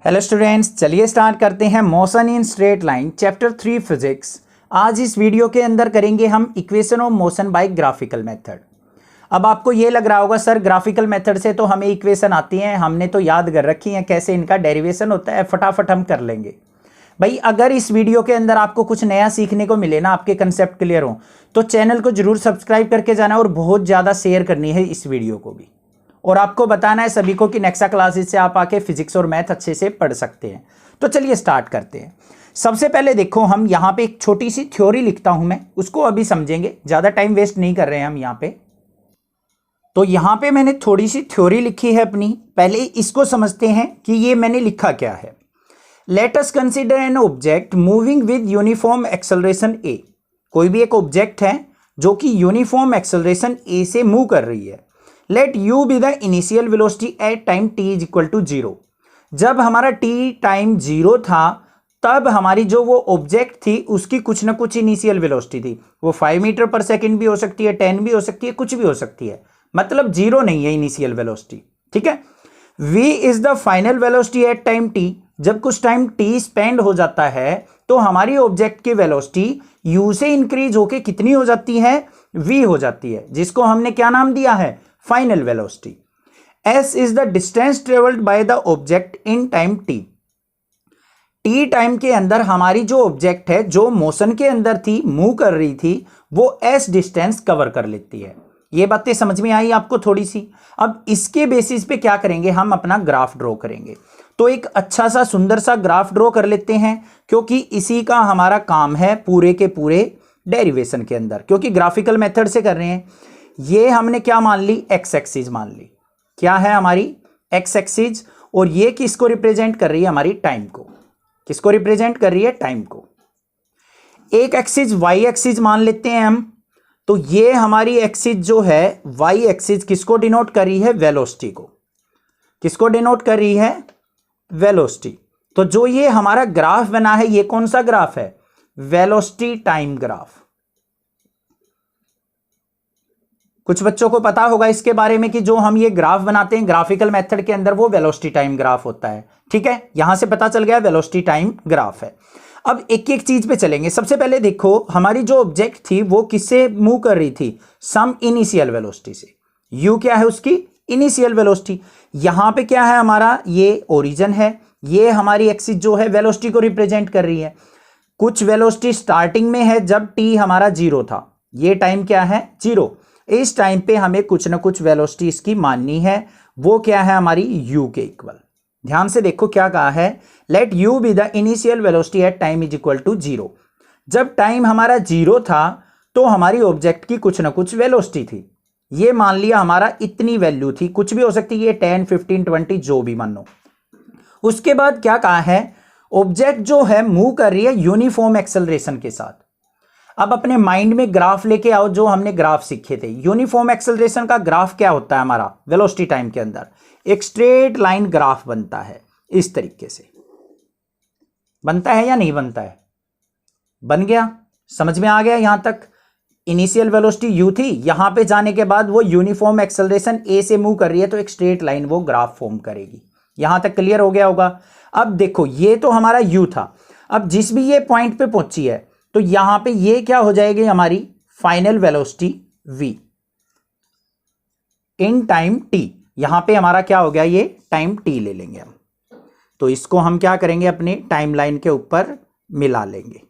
Hello students, चलिए start करते हैं motion in straight line chapter 3 physics. आज इस वीडियो के अंदर करेंगे हम equation of motion by graphical method. अब आपको ये लग रहा होगा सर ग्राफिकल मेथड से तो हमें इक्वेशन आती हैं, हमने तो याद कर रखी हैं कैसे इनका डेरिवेशन होता है, फटाफट हम कर लेंगे। भाई अगर इस वीडियो के अंदर आपको कुछ नया सीखने को मिले ना, आपके कंसेप्ट क्लियर हो, तो चैनल को जरूर सब्सक्राइब करके जाना और बहुत ज़्यादा शेयर करनी है इस वीडियो को भी। और आपको बताना है सभी को कि नेक्सा क्लासेस से आप आके फिजिक्स और मैथ अच्छे से पढ़ सकते हैं। तो चलिए स्टार्ट करते हैं। सबसे पहले देखो, हम यहाँ पे एक छोटी सी थ्योरी लिखता हूं मैं, उसको अभी समझेंगे, ज़्यादा टाइम वेस्ट नहीं कर रहे हैं हम यहाँ पे। तो यहाँ पे मैंने थोड़ी सी थ्योरी लिखी है अपनी, पहले इसको समझते हैं कि ये मैंने लिखा क्या है। Let us consider an object moving with uniform acceleration A. कोई भी एक ऑब्जेक्ट है जो कि यूनिफॉर्म एक्सेलरेशन ए से मूव कर रही है। Let u be the initial velocity at time t is equal to 0। जब हमारा t टाइम 0 था तब हमारी जो वो ऑब्जेक्ट थी उसकी कुछ ना कुछ इनिशियल वेलोसिटी थी। वो 5 मीटर पर सेकंड भी हो सकती है, 10 भी हो सकती है, कुछ भी हो सकती है, मतलब 0 नहीं है इनिशियल वेलोसिटी। ठीक है। v is the final velocity at time t। जब कुछ टाइम t स्पेंड हो जाता है तो हमारी ऑब्जेक्ट की वेलोसिटी u से इंक्रीज होके कितनी हो जाती है, v हो जाती है, जिसको हमने क्या नाम दिया है, final velocity. s is the distance travelled by the object in time t। t time के अंदर हमारी जो ऑब्जेक्ट है, जो मोशन के अंदर थी, मूव कर रही थी, वो s डिस्टेंस कवर कर लेती है। ये बातें समझ में आई आपको थोड़ी सी। अब इसके बेसिस पे क्या करेंगे, हम अपना ग्राफ ड्रॉ करेंगे। तो एक अच्छा सा सुंदर सा ग्राफ ड्रॉ कर लेते हैं, क्योंकि इसी का हमारा काम है पूरे के पूरे डेरिवेशन के अंदर, क्योंकि ग्राफिकल मेथड से कर रहे हैं। ये हमने क्या मान ली, एक्स एक्सिस मान ली। क्या है हमारी एक्स एक्सिस, और ये किसको रिप्रेजेंट कर रही है, हमारी टाइम को। किसको रिप्रेजेंट कर रही है, टाइम को। एक एक्सिस वाई एक्सिस मान लेते हैं हम। तो ये हमारी एक्सिस जो है वाई एक्सिस किसको डिनोट कर रही है, वेलोसिटी को। किसको डिनोट कर रही है, वेलोसिटी। तो जो ये हमारा ग्राफ बना है, ये कौन सा ग्राफ है, वेलोसिटी टाइम ग्राफ। कुछ बच्चों को पता होगा इसके बारे में कि जो हम ये ग्राफ बनाते हैं ग्राफिकल मेथड के अंदर, वो वेलोसिटी टाइम ग्राफ होता है। ठीक है, यहां से पता चल गया वेलोसिटी टाइम ग्राफ है। अब एक एक चीज पे चलेंगे। सबसे पहले देखो, हमारी जो ऑब्जेक्ट थी वो किससे मूव कर रही थी, सम इनिशियल वेलोसिटी से। u क्या है, उसकी इनिशियल वेलोसिटी। यहां पे क्या है हमारा, ये ओरिजिन है, ये हमारी एक्सिस जो है वेलोसिटी को रिप्रेजेंट कर रही है। कुछ वेलोसिटी स्टार्टिंग में है जब t हमारा 0 था, ये टाइम क्या है, 0। इस टाइम पे हमें कुछ ना कुछ वेलोसिटी इसकी माननी है, वो क्या है, हमारी u के इक्वल। ध्यान से देखो क्या कहा है, let u be the initial velocity at time is equal to 0। जब टाइम हमारा 0 था तो हमारी ऑब्जेक्ट की कुछ ना कुछ वेलोसिटी थी। ये मान लिया हमारा इतनी वैल्यू थी, कुछ भी हो सकती है, 10, 15, 20 जो भी मानो। उसके बाद क्या कहा है, ऑब्जेक्ट जो है मूव कर रही है यूनिफॉर्म एक्सेलरेशन के साथ। अब अपने माइंड में ग्राफ लेके आओ, जो हमने ग्राफ सीखे थे। यूनिफॉर्म एक्सेलरेशन का ग्राफ क्या होता है हमारा, वेलोसिटी टाइम के अंदर एक स्ट्रेट लाइन ग्राफ बनता है। इस तरीके से बनता है या नहीं बनता है, बन गया, समझ में आ गया। यहां तक इनिशियल वेलोसिटी u थी, यहां पे जाने के बाद वो यूनिफॉर्म एक्सेलरेशन a से मूव कर रही है, तो एक स्ट्रेट लाइन वो ग्राफ फॉर्म करेगी। यहां तक क्लियर हो गया होगा। अब देखो, ये तो हमारा u था। अब जिस भी ये पॉइंट पे पहुंची है, तो यहां पे ये क्या हो जाएगी, हमारी फाइनल वेलोसिटी v इन टाइम t। यहां पे हमारा क्या हो गया, ये टाइम t ले लेंगे हम। तो इसको हम क्या करेंगे, अपने टाइमलाइन के ऊपर मिला लेंगे।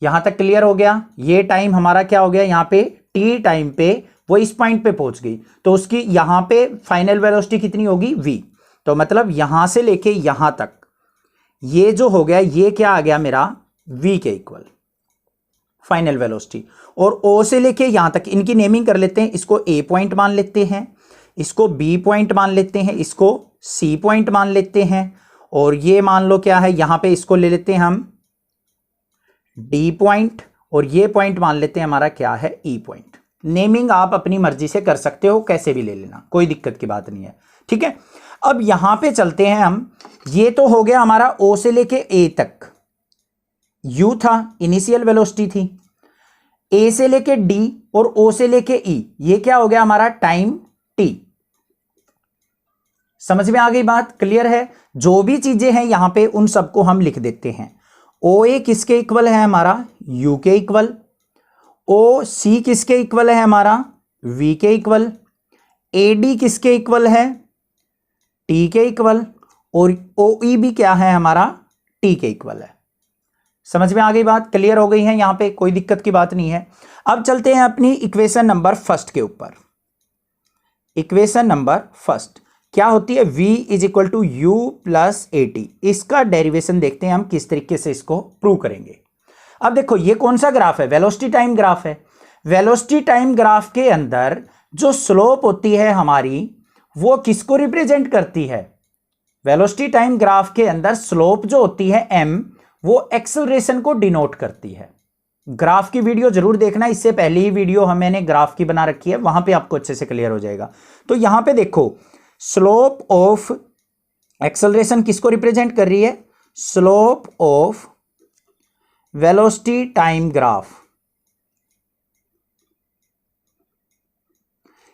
यहां तक क्लियर हो गया। ये टाइम हमारा क्या हो गया, यहां पे t टाइम पे वो इस पॉइंट पे पहुंच गई, तो उसकी यहां पे फाइनल वेलोसिटी कितनी होगी, v। तो मतलब यहां से लेके यहां तक ये जो हो गया, ये क्या आ गया मेरा, v के इक्वल फाइनल वेलोसिटी। और o से लेके यहां तक इनकी नेमिंग कर लेते हैं। इसको a पॉइंट मान लेते हैं, इसको b पॉइंट मान लेते हैं, इसको c पॉइंट मान लेते हैं, और ये मान लो क्या है, यहां पे इसको ले लेते हैं हम d पॉइंट, और ये पॉइंट मान लेते हैं हमारा क्या है, e पॉइंट। नेमिंग आप अपनी मर्जी से कर सकते हो, कैसे भी ले लेना, कोई दिक्कत की बात नहीं है। ठीक है। अब यहां पे चलते हैं हम। ये तो हो गया हमारा o से लेके a तक, u था, इनिशियल वेलोसिटी थी। a से लेके d और o से लेके e, ये क्या हो गया हमारा, टाइम t। समझ में आ गई बात, क्लियर है। जो भी चीजें हैं यहां पे उन सबको हम लिख देते हैं। ओ ए किसके इक्वल है हमारा, यू के इक्वल। ओ सी किसके इक्वल है हमारा, वी के इक्वल। ए डी किसके इक्वल है, टी के इक्वल। और ओ ई भी क्या है हमारा, टी के इक्वल है। समझ में आ गई बात, क्लियर हो गई है, यहां पे कोई दिक्कत की बात नहीं है। अब चलते हैं अपनी इक्वेशन नंबर फर्स्ट के ऊपर। इक्वेशन नंबर फर्स्ट क्या होती है, v is equal to u plus a t. इसका डेरिवेशन देखते हैं हम किस तरीके से इसको प्रूव करेंगे। अब देखो ये कौन सा ग्राफ है, वेलोसिटी टाइम ग्राफ है। वेलोसिटी टाइम ग्राफ के अंदर जो स्लोप होती है हमारी वो किसको रिप्रेजेंट करती है, वेलोसिटी टाइम ग्राफ के अंदर स्लोप जो होती है m वो एक्सेलरेशन को डिनोट करती है। ग्राफ की वीडियो जरूर देखना, इससे पहले ही वीडियो मैंने ग्राफ की बना रखी है, वहां पे आपको अच्छे से क्लियर हो जाएगा। तो यहां पे देखो स्लोप ऑफ एक्सेलरेशन किसको रिप्रेजेंट कर रही है, slope of velocity time graph.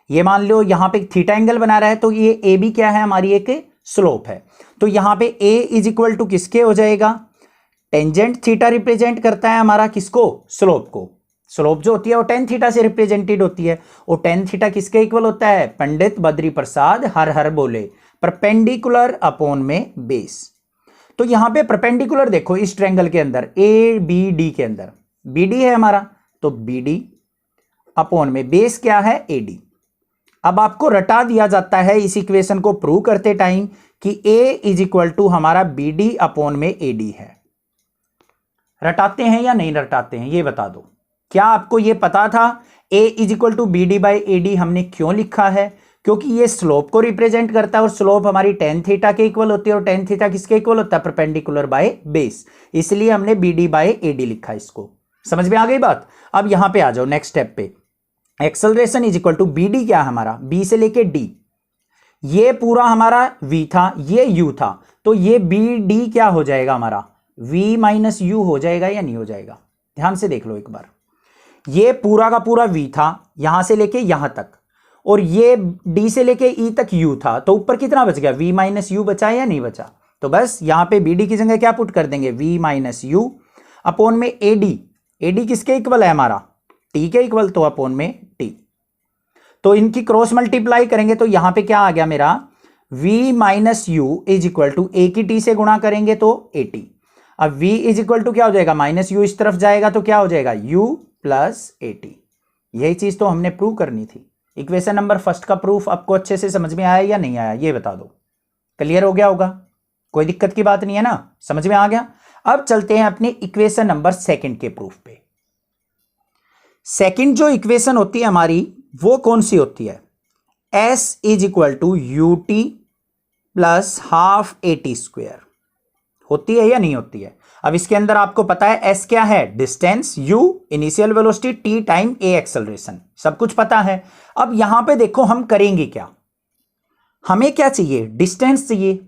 ये मान लो यहां पे थीटा एंगल बना रहा है, तो ये ए बी क्या है हमारी एक स्लोप है। तो यहां पे ए इज इक्वल टू किसके हो जाएगा, टेंजेंट थीटा रिप्रेजेंट करता है हमारा किसको, स्लोप को। स्लोप जो होती है वो टेन थीटा से रिप्रेजेंटेड होती है, और टेन थीटा किसके इक्वल होता है, पंडित बद्री प्रसाद हर हर बोले, परपेंडिकुलर अपॉन में बेस। तो यहां पे परपेंडिकुलर देखो इस ट्रायंगल के अंदर ए बी डी के अंदर बी डी है हमारा, तो बी डी अपॉन में बेस क्या है, ए डी। अब आपको रटा दिया जाता है इस इक्वेशन को प्रूव करते टाइम कि ए इज इक्वल टू हमारा बी डी अपॉन में ए डी है। रटाते हैं या नहीं रटाते हैं ये बता दो। क्या आपको ये पता था a is equal to b d by a d हमने क्यों लिखा है, क्योंकि ये स्लोप को रिप्रेजेंट करता है और स्लोप हमारी टेन थीटा के इक्वल होती है, और टेन थीटा किसके इक्वल होता है, परपेंडिकुलर बाय बेस, इसलिए हमने b d by a d लिखा इसको। समझ में आ गई बात। अब यहां पे आ जाओ नेक्स्ट स्टेप पे, acceleration is equal to b d क्या हमारा, बी से लेके डी, ये पूरा हमारा v था, ये u था, तो ये बी डी क्या हो जाएगा हमारा, v माइनस यू हो जाएगा या नहीं हो जाएगा, ध्यान से देख लो एक बार। ये पूरा का पूरा v था यहां से लेके यहां तक, और ये d से लेके e तक u था, तो ऊपर कितना बच गया, v माइनस यू बचा या नहीं बचा। तो बस यहां पे bd की जगह क्या पुट कर देंगे, v माइनस यू अपॉन में ad। ad किसके इक्वल है हमारा, t के इक्वल, तो अपॉन में t। तो इनकी क्रॉस मल्टीप्लाई करेंगे तो यहां पे क्या आ गया मेरा, v minus u is equal to a की t से गुणा करेंगे तो at। अब v इज इक्वल टू क्या हो जाएगा, माइनस यू इस तरफ जाएगा तो क्या हो जाएगा, u प्लस at। यही चीज तो हमने प्रूव करनी थी। इक्वेशन नंबर फर्स्ट का प्रूफ आपको अच्छे से समझ में आया या नहीं आया ये बता दो, क्लियर हो गया होगा, कोई दिक्कत की बात नहीं है ना, समझ में आ गया। अब चलते हैं अपने इक्वेशन नंबर सेकंड के प्रूफ पे। सेकंड जो इक्वेशन होती है हमारी वो कौन सी होती है, s is equal to u t plus half a t square, होती है या नहीं होती है। अब इसके अंदर आपको पता है s क्या है, distance, u initial velocity, t time a acceleration, सब कुछ पता है। अब यहां पे देखो हम करेंगे क्या, हमें क्या चाहिए, डिस्टेंस चाहिए,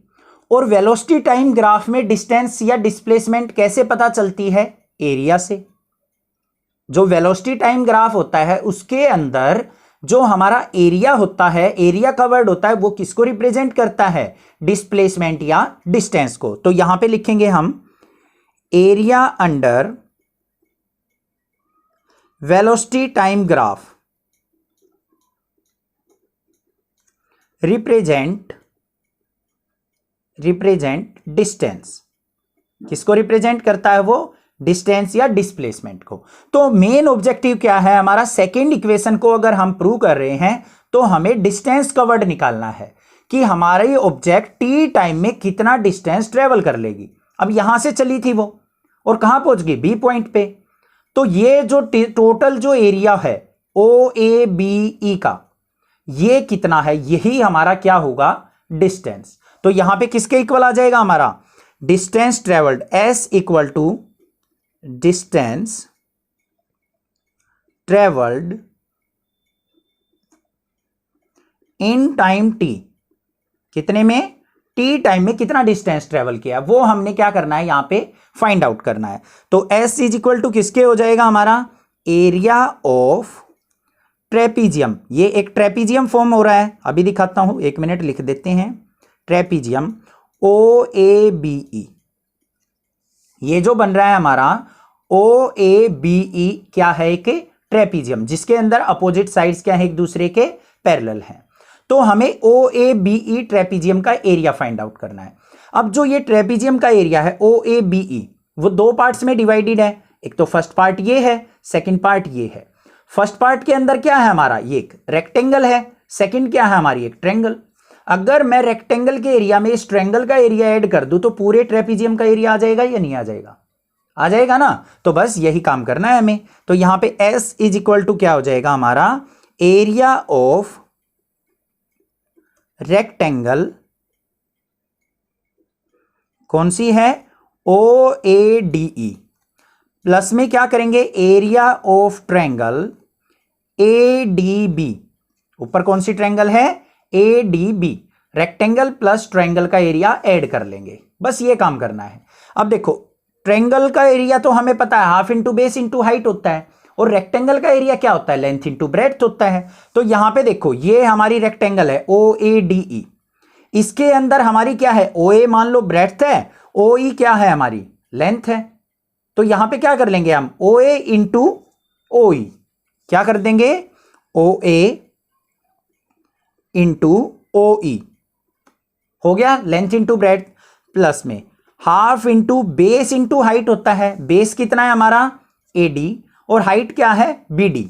और वेलोसिटी टाइम ग्राफ में डिस्टेंस या डिस्प्लेसमेंट कैसे पता चलती है, एरिया से। जो वेलोसिटी टाइम ग्राफ होता है उसके अंदर जो हमारा एरिया होता है, एरिया कवर्ड होता है, वो किसको रिप्रेजेंट करता है, डिस्प्लेसमेंट या डिस्टेंस को। तो यहां पे लिखेंगे हम area under velocity time graph represent distance, किसको रिप्रेजेंट करता है वो, डिस्टेंस या डिस्प्लेसमेंट को। तो मेन ऑब्जेक्टिव क्या है हमारा, सेकेंड इक्वेशन को अगर हम प्रूव कर रहे हैं तो हमें डिस्टेंस कवर्ड निकालना है कि हमारी ऑब्जेक्ट टी टाइम में कितना डिस्टेंस ट्रेवल कर लेगी। अब यहां से चली थी वो और कहां पहुंच गई, बी पॉइंट पे। तो ये जो टोटल जो एरिया है ओ ए बी ई का, ये कितना है, यही हमारा क्या होगा, डिस्टेंस। तो यहां पे किसके इक्वल आ जाएगा हमारा, distance travelled, s equal to distance travelled in time t, कितने में, टी टाइम में कितना डिस्टेंस ट्रेवल किया वो हमने क्या करना है, यहां पे फाइंड आउट करना है। तो एस इज इक्वल टू किसके हो जाएगा हमारा, एरिया ऑफ ट्रेपीजियम। ये एक ट्रेपीजियम फॉर्म हो रहा है, अभी दिखाता हूं, एक मिनट लिख देते हैं। Trapezium OABE। ये जो बन रहा है हमारा OABE क्या है? एक ट्रेपीजियम जिसके अंदर अपोजिट साइड्स क्या है? एक दूसरे के पैरेलल हैं। तो हमें OABE ट्रेपीजियम का एरिया फाइंड आउट करना है। अब जो ये ट्रेपीजियम का एरिया है OABE वो दो पार्ट्स में डिवाइडेड है। एक तो फर्स्ट पार्ट ये है, सेकंड पार्ट ये है। फर्स्ट पार्ट के अंदर क्या है हमारा? ये एक रेक्टेंगल है। सेकंड क्या है हमारी? एक ट्रायंगल। अगर मैं रेक्टेंगल के एरिया में इस ट्रायंगल का एरिया ऐड कर दूं तो पूरे ट्रेपीजियम का एरिया आ जाएगा या नहीं आ जाएगा? आ जाएगा ना। तो बस यही काम करना है हमें। तो यहां पे S इज इक्वल टू क्या हो जाएगा हमारा? एरिया ऑफ रेक्टेंगल कौन सी है? OADE प्लस में क्या करेंगे? Area of triangle ADB। ऊपर कौन सी ट्रायंगल है? ADB। रेक्टेंगल प्लस ट्रायंगल का एरिया ऐड कर लेंगे। बस ये काम करना है। अब देखो ट्रायंगल का एरिया तो हमें पता है half into base into height होता है, और रेक्टेंगल का एरिया क्या होता है? लेंथ इंटू ब्रेड्थ होता है। तो यहां पे देखो ये हमारी रेक्टेंगल है OADE। इसके अंदर हमारी क्या है? OA मान लो ब्रेड्थ है, OE क्या है हमारी? लेंथ है। तो यहां पे क्या कर लेंगे हम? OA इंटू OE क्या कर देंगे? OA इंटू OE हो गया। लेंथ इंटू ब्रेड्थ प्लस में half into base into height होता है। बेस कितना है हमारा? AD और हाइट क्या है? BD।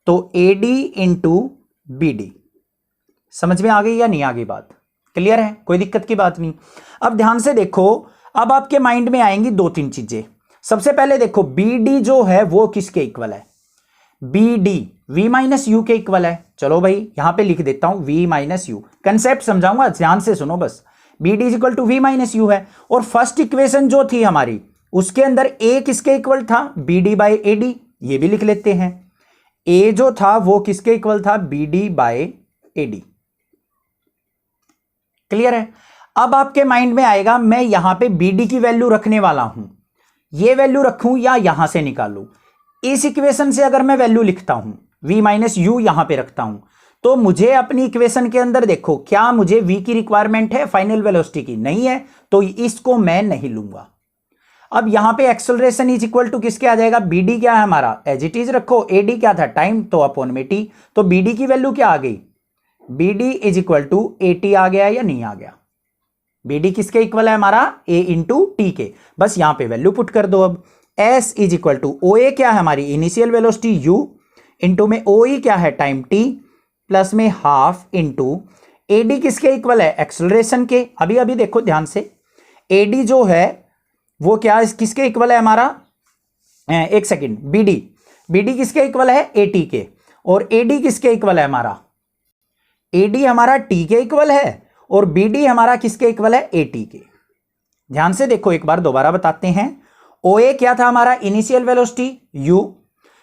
तो AD इंटू BD। समझ में आ गई या नहीं आ गई बात? क्लियर है? कोई दिक्कत की बात नहीं। अब ध्यान से देखो, अब आपके माइंड में आएंगी दो तीन चीजें। सबसे पहले देखो BD जो है वो किसके इक्वल है? BD V माइनस यू के इक्वल है। चलो भाई यहां पे लिख देता हूं V माइनस यू। कंसेप्ट समझाऊंगा, ध्यान से सुनो बस। BD is equal to V minus u है। और फर्स्ट इक्वेशन जो थी हमारी उसके अंदर A किसके इक्वल था? BD by AD। ये भी लिख लेते हैं। A जो था वो किसके इक्वल था? BD by AD। क्लियर है? अब आपके माइंड में आएगा मैं यहां पे BD की वैल्यू रखने वाला हूं, ये वैल्यू रखूं या यहां से निकालूं? इस इक्वेशन से अगर मैं वैल्यू लिखता हूं V माइनस यू यहां पे रखता हूं, तो मुझे अपनी इक्वेशन के अंदर देखो क्या मुझे V की रिक्वायरमेंट है फाइनल वेलोसिटी की? नहीं है, तो इसको मैं नहीं लूंगा। अब यहां पे एक्सेलरेशन इज इक्वल टू किसके आ जाएगा? BD क्या है हमारा? एज इट इज रखो। AD क्या था? टाइम, तो अपॉन में T। तो BD की वैल्यू क्या आ गई? BD is equal to AT आ गया या नहीं आ गया? BD किसके इक्वल है हमारा? A इंटू टी के। बस यहां पे वैल्यू पुट कर दो। अब S is equal to OA क्या है हमारी? इनिशियल वेलोसिटी U इंटू में OE क्या है? टाइम T प्लस में हाफ इंटू AD किसके इक्वल है? एक्सेलरेशन के। अभी अभी देखो ध्यान से, AD जो है वो क्या किसके इक्वल है हमारा? एक सेकंड, BD किसके इक्वल है? AT के। और AD किसके इक्वल है हमारा? AD हमारा T के इक्वल है और BD हमारा किसके इक्वल है? AT के। ध्यान से देखो एक बार दोबारा बताते हैं। OA क्या था हमारा? Initial velocity U।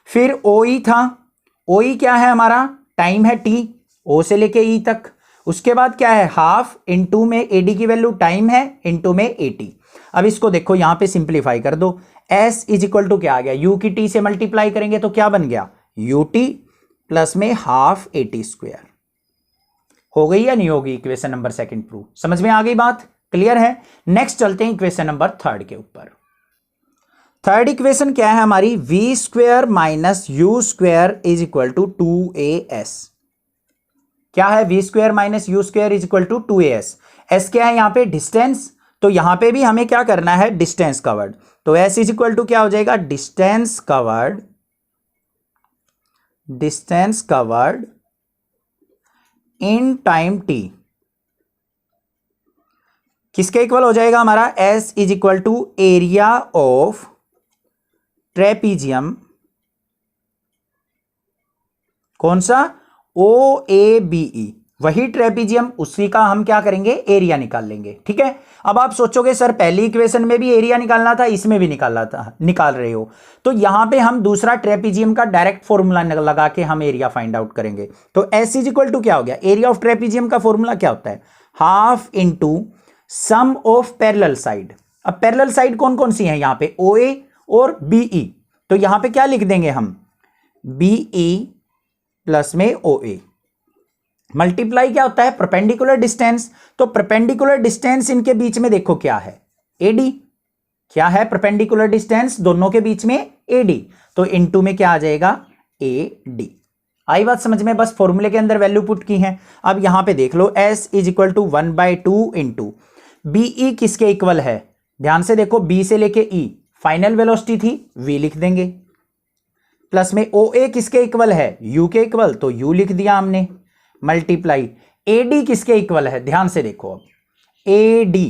फिर OE था, OE क्या है हमारा? टाइम है T, O से लेके E तक। उसके बाद क्या है? हाफ इंटू में AD की वैल्यू टाइम है इंटू में AT। अब इसको देखो यहां पे सिंप्लीफाई कर दो। S इज इक्वल टू क्या आ गया? U की T से मल्टीप्लाई करेंगे तो क्या बन गया? UT प्लस में हाफ AT स्क्वायर। हो गई या नहीं होगी इक्वेशन नंबर सेकंड प्रूव? समझ में आ गई बात? क्लियर है? नेक्स्ट चलते हैं इक्वेशन नंबर थर्ड के ऊपर। थर्ड इक्वेशन क्या है हमारी? V square minus U square is equal to 2AS। क्या है? V square minus U square is equal to 2AS। S क्या है यहां पे? डिस्टेंस। तो यहां पे भी हमें क्या करना है? Distance covered. तो S इज इक्वल टू क्या हो जाएगा? Distance covered in time T किसके इक्वल हो जाएगा हमारा? S is equal to area of trapezium कौन सा? OABE। वही ट्रेपीजियम, उसी का हम क्या करेंगे? एरिया निकाल लेंगे। ठीक है? अब आप सोचोगे सर पहली इक्वेशन में भी एरिया निकालना था, इसमें भी निकाल रहे हो, तो यहां पे हम दूसरा ट्रेपीजियम का डायरेक्ट फॉर्मूला लगा के हम एरिया फाइंड आउट करेंगे। तो S इज इक्वल टू क्या हो गया? एरिया ऑफ ट्रेपीजियम का फॉर्मूला क्या होता है? Half into sum of parallel side. अब पैरेलल साइड कौन कौन सी है यहां पे? OA और BE। तो यहां पे क्या लिख देंगे हम? BE प्लस में OA। मल्टीप्लाई क्या होता है? Perpendicular distance. तो परपेंडिकुलर डिस्टेंस इनके बीच में देखो क्या है? एडी। क्या है परपेंडिकुलर डिस्टेंस दोनों के बीच में? एडी। तो इनटू में क्या आ जाएगा? एडी। आई बात समझ में? बस फॉर्मूले के अंदर वैल्यू पुट की है। अब यहां पे देख लो, s is equal to 1/2 into BE किसके इक्वल है? ध्यान से देखो, बी से लेके ई फाइनल वेलोसिटी थी, v लिख देंगे, प्लस में OA किसके इक्वल है? u के इक्वल, तो u लिख दिया हमने, मल्टीप्लाई AD किसके इक्वल है? ध्यान से देखो, अब AD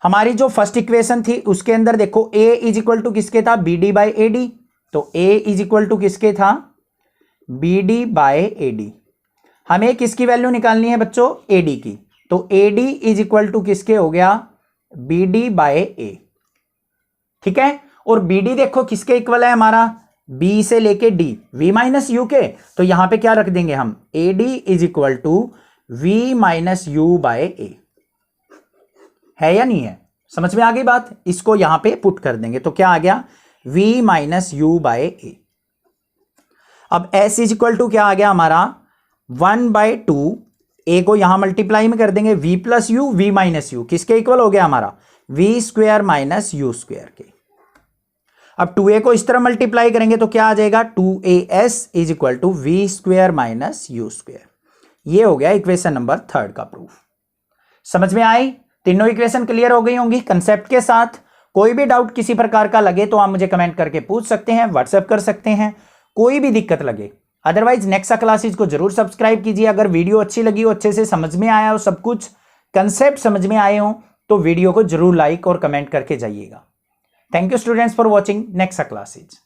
हमारी जो फर्स्ट इक्वेशन थी उसके अंदर देखो A इज इक्वल टू किसके था? BD/AD। तो A इज इक्वल टू किसके था? BD/AD। हमें किसकी वैल्यू निकालनी है बच्चों? AD की। तो AD इज इक्वल टू किसके हो गया? BD/A। ठीक है, और BD देखो किसके इक्वल है हमारा? B से लेके D, V माइनस U के। तो यहां पे क्या रख देंगे हम? AD is equal to V minus U/A। है या नहीं है? समझ में आ गई बात? इसको यहां पे पुट कर देंगे तो क्या आ गया? V minus U/A। अब S इज इक्वल टू क्या आ गया हमारा? 1/2। A को यहां मल्टीप्लाई में कर देंगे, V plus U, V minus U किसके इक्वल हो गया हमारा? V square minus U square के। अब 2A को इस तरह मल्टीप्लाई करेंगे तो क्या आ जाएगा? 2AS is equal to V square minus U square. ये हो गया इक्वेशन नंबर 3 का प्रूफ। समझ में आई? तीनों इक्वेशन क्लियर हो गई होंगी कंसेप्ट के साथ। कोई भी डाउट किसी प्रकार का लगे तो आप मुझे कमेंट करके पूछ सकते हैं, व्हाट्सएप कर सकते हैं, कोई भी दिक्कत लगे। अदरवाइज नेक्स्ट क्लासेज को जरूर सब्सक्राइब कीजिए। अगर वीडियो अच्छी लगी हो, अच्छे से समझ में आया हो, सब कुछ कंसेप्ट समझ में आए हो, तो वीडियो को जरूर लाइक और कमेंट करके जाइएगा। Thank you students for watching next classes.